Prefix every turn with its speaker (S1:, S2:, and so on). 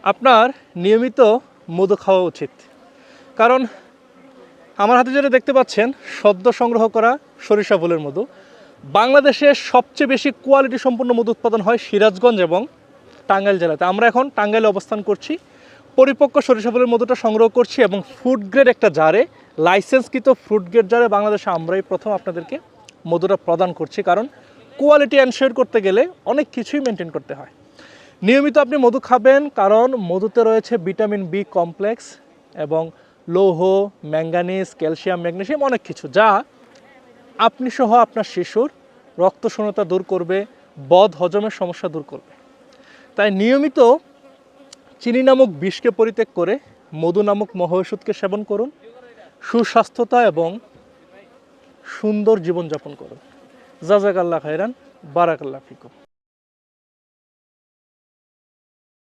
S1: আপনার নিয়মিত মধু খাওয়া উচিত, কারণ আমার হাতে যেটা দেখতে পাচ্ছেন সদ্য সংগ্রহ করা সরিষা ফুলের মধু। বাংলাদেশে সবচেয়ে বেশি কোয়ালিটি সম্পন্ন মধু উৎপাদন হয় সিরাজগঞ্জ এবং টাঙ্গাইল জেলাতে। আমরা এখন টাঙ্গাইলে অবস্থান করছি, পরিপক্ক সরিষা ফুলের মধুটা সংগ্রহ করছি এবং ফুড গ্রেড একটা জারে, লাইসেন্সকৃত ফুড গ্রেড জারে বাংলাদেশে আমরাই প্রথম আপনাদেরকে মধুটা প্রদান করছি। কারণ কোয়ালিটি এনশিওর করতে গেলে অনেক কিছুই মেনটেন করতে হয়। নিয়মিত আপনি মধু খাবেন, কারণ মধুতে রয়েছে ভিটামিন বি কমপ্লেক্স এবং লৌহ, ম্যাঙ্গানিজ, ক্যালসিয়াম, ম্যাগনেসিয়াম, অনেক কিছু, যা আপনি সহ আপনার শিশুর রক্তশূন্যতা দূর করবে, বদ হজমের সমস্যা দূর করবে। তাই নিয়মিত চিনি নামক বিষকে পরিত্যাগ করে মধু নামক মহৌষধকে সেবন করুন, সুস্বাস্থ্যতা এবং সুন্দর জীবনযাপন করুন। জাযাকাল্লাহ খায়রান, বারাকাল্লাহ ফিকুম।